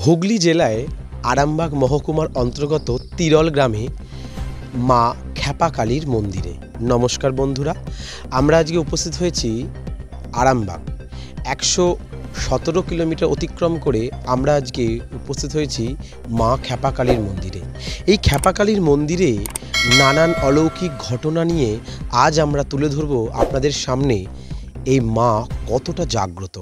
হুগলি জেলায় আরামবাগ মহকুমার অন্তর্গত তিরল গ্রামে মা খ্যাপাকালীর মন্দিরে। নমস্কার বন্ধুরা, আমরা আজকে উপস্থিত হয়েছি আরামবাগ। 117 কিলোমিটার অতিক্রম করে আমরা আজকে উপস্থিত হয়েছি মা খ্যাপাকালীর মন্দিরে। এই খ্যাপাকালীর মন্দিরে নানান অলৌকিক ঘটনা নিয়ে আজ আমরা তুলে ধরব আপনাদের সামনে এই মা কতটা জাগ্রত।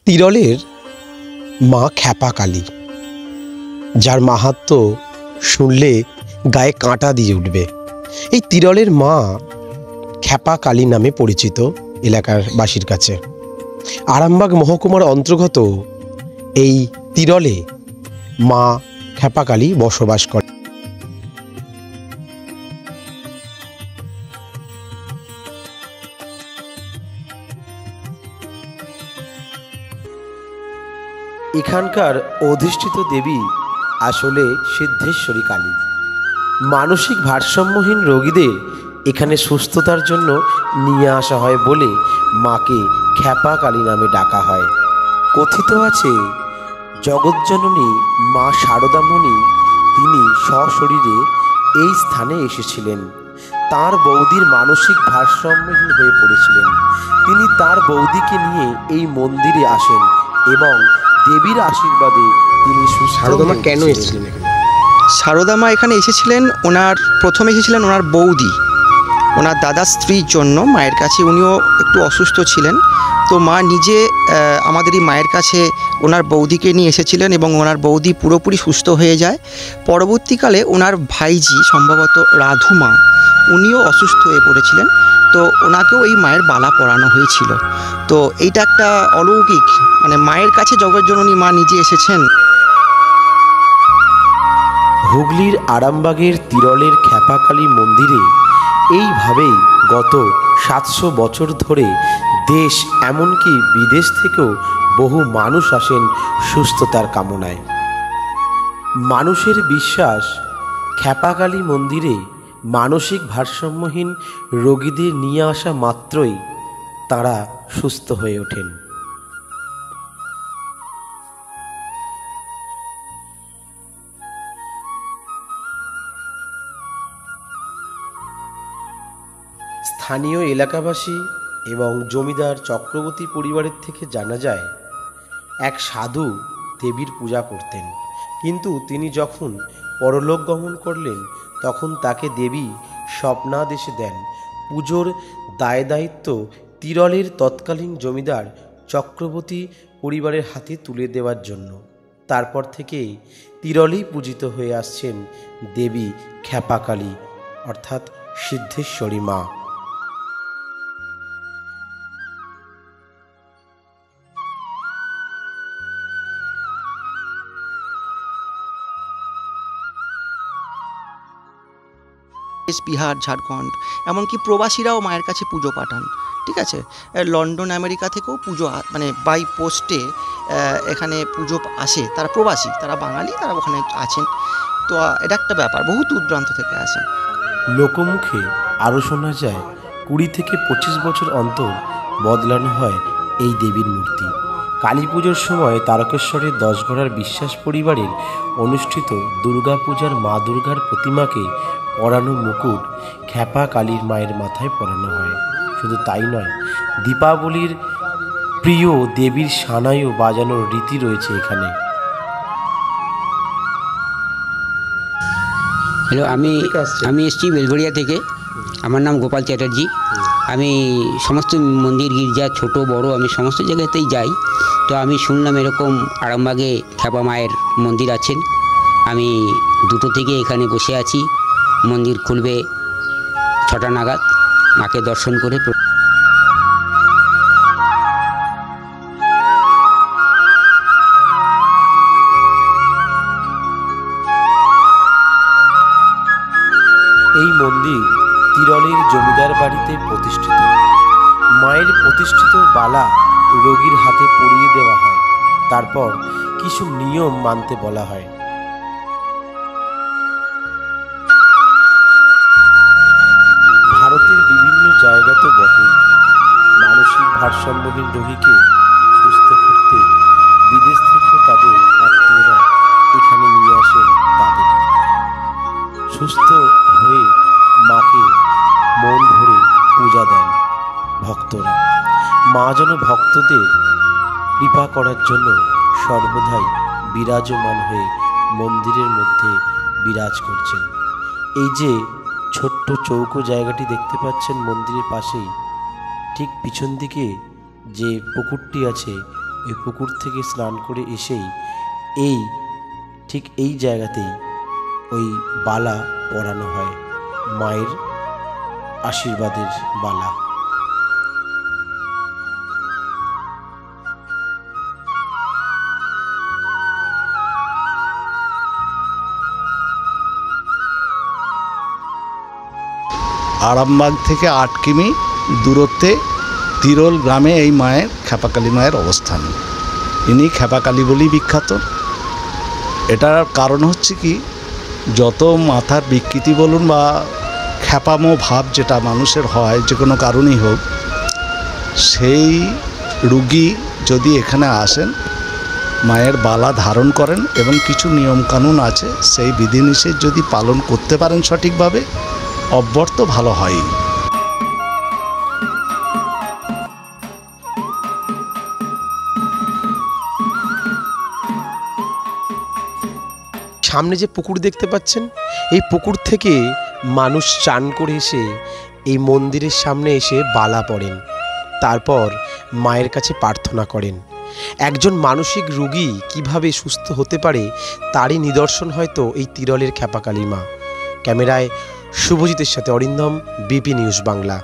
তিরলের মা খ্যাপাকালী, যার মাহাত্ম্য শুনলে গায়ে কাঁটা দিয়ে উঠবে। এই তিরলের মা খ্যাপাকালী নামে পরিচিত এলাকার বাসীর কাছে। আরামবাগ মহকুমার অন্তর্গত এই তিরলে মা খ্যাপাকালী বসবাস করে। এখানকার অধিষ্ঠিত দেবী আসলে সিদ্ধেশ্বরী কালী। মানসিক ভারসাম্যহীন রোগীদের এখানে সুস্থতার জন্য নিয়ে আসা হয় বলে মাকে খ্যাপাকালী নামে ডাকা হয়। কথিত আছে জগজ্জননী মা শারদামণি তিনি সশরীরে এই স্থানে এসেছিলেন। তার বৌদির মানসিক ভারসাম্যহীন হয়ে পড়েছিলেন। তিনি তার বৌদিকে নিয়ে এই মন্দিরে আসেন এবং দেবীর আশীর্বাদে তিনি শারদামা কেন এসেছিলেন? শারদামা এখানে এসেছিলেন, প্রথমে এসেছিলেন ওনার বৌদি, ওনার দাদার স্ত্রীর জন্য মায়ের কাছে। উনিও একটু অসুস্থ ছিলেন, তো মা নিজে আমাদেরই মায়ের কাছে ওনার বৌদিকে নিয়ে এসেছিলেন এবং ওনার বৌদি পুরোপুরি সুস্থ হয়ে যায়। পরবর্তীকালে ওনার ভাইজি সম্ভবত রাধুমা, উনিও অসুস্থ হয়ে পড়েছিলেন, তো ওনাকেও এই মায়ের বালা পরানো হয়েছিল। তো এইটা একটা অলৌকিক, মানে মায়ের কাছে জগজ্জননী মা নিজে এসেছেন। হুগলির আরামবাগের তিরলের খ্যাপাকালী মন্দিরে এইভাবেই গত 700 বছর ধরে দেশ এমনকি বিদেশ থেকেও বহু মানুষ আসেন সুস্থতার কামনায়। মানুষের বিশ্বাস, খ্যাপাকালী মন্দিরে মানসিক ভারসাম্যহীন রোগীদের নিয়ে আসা মাত্রই তারা সুস্থ হয়ে ওঠেন। স্থানীয় এলাকাবাসী এবং জমিদার চক্রবর্তী পরিবারের থেকে জানা যায়, এক সাধু দেবীর পূজা করতেন, কিন্তু তিনি যখন পরলোক গমন করলেন তখন তাকে দেবী স্বপ্নাদেশে দেন পুজোর দায় দায়িত্ব তিরলের তৎকালীন জমিদার চক্রবর্তী পরিবারের হাতে তুলে দেওয়ার জন্য। তারপর থেকেই তিরলেই পূজিত হয়ে আসছেন দেবী খ্যাপাকালী অর্থাৎ সিদ্ধেশ্বরী মা। বিহার, ঝাড়খণ্ড, এমনকি প্রবাসীরাও মায়ের কাছে পুজো পাঠান। ঠিক আছে, লন্ডন, আমেরিকা থেকেও পুজো মানে বাই পোস্টে এখানে পুজো আসে। তারা প্রবাসী, তারা বাঙালি, তারা ওখানে আছেন। তো এটা একটা ব্যাপার, বহু দূর দূরান্ত থেকে আসেন। লোকমুখে আরও শোনা যায় 20 থেকে 25 বছর অন্তর বদলানো হয় এই দেবীর মূর্তি। কালী পুজোর সময় তারকেশ্বরের 10 ঘোড়ার বিশ্বাস পরিবারের অনুষ্ঠিত দুর্গাপূজার মা দুর্গার প্রতিমাকে পরানো মুকুট খ্যাপাকালীর মায়ের মাথায় পরানো হয়। শুধু তাই নয়, দীপাবলির প্রিয় দেবীর সানাইও বাজানোর রীতি রয়েছে এখানে। হ্যালো, আমি এসেছি বেলঘড়িয়া থেকে। আমার নাম গোপাল চ্যাটার্জি। আমি সমস্ত মন্দির গির্জা ছোট বড় আমি সমস্ত জায়গাতেই যাই। তো আমি শুনলাম এরকম আরামবাগে খ্যাপা মায়ের মন্দির আছেন। আমি 2টো থেকে এখানে বসে আছি। মন্দির খুলবে 6টা নাগাদ, মাকে দর্শন করে। এই মন্দির তিরলের জমিদার বাড়িতে প্রতিষ্ঠিত। মায়ের প্রতিষ্ঠিত বালা রোগীর হাতে পরিয়ে দেওয়া হয়, তারপর কিছু নিয়ম মানতে বলা হয়। ভারতের বিভিন্ন জায়গা তো বটেই, মানসিক ভারসাম্যহীন রোগীকে সুস্থ করতে বিদেশ থেকে তাদের আত্মীয়রা এখানে নিয়ে আসেন। তাদের সুস্থ হয়ে মাকে মন ভরে পূজা দেন ভক্তরা। মা যেন ভক্তদের কৃপা করার জন্য সর্বদাই বিরাজমান হয়ে মন্দিরের মধ্যে বিরাজ করছেন। এই যে ছোট্ট চৌকো জায়গাটি দেখতে পাচ্ছেন মন্দিরের পাশেই, ঠিক পিছন দিকে যে পুকুরটি আছে, এই পুকুর থেকে স্নান করে এসেই ঠিক এই জায়গাতেই ওই বালা পরানো হয়, মায়ের আশীর্বাদের বালা। আরামবাগ থেকে 8 কিমি দূরত্বে তিরল গ্রামে এই মায়ের খ্যাপাকালী মায়ের অবস্থান। ইনি খ্যাপাকালী বলেই বিখ্যাত। এটার কারণ হচ্ছে কি, যত মাথার বিকৃতি বলুন বা খ্যাপামো ভাব যেটা মানুষের হয় যে কোনো কারণেই হোক, সেই রুগী যদি এখানে আসেন, মায়ের বালা ধারণ করেন এবং কিছু নিয়মকানুন আছে, সেই বিধিনিষেধ যদি পালন করতে পারেন সঠিকভাবে, অব্যর্থ ভালো হয়। সামনে যে পুকুর দেখতে পাচ্ছেন, এই পুকুর থেকে মানুষ চান করে এসে এই মন্দিরের সামনে এসে বালা পড়েন, তারপর মায়ের কাছে প্রার্থনা করেন। একজন মানসিক রোগী কিভাবে সুস্থ হতে পারে তারই নিদর্শন হয়তো এই তিরলের খ্যাপাকালী মা। ক্যামেরায় শুভজিতের সাথে অরিন্দম, বিপি নিউজ বাংলা।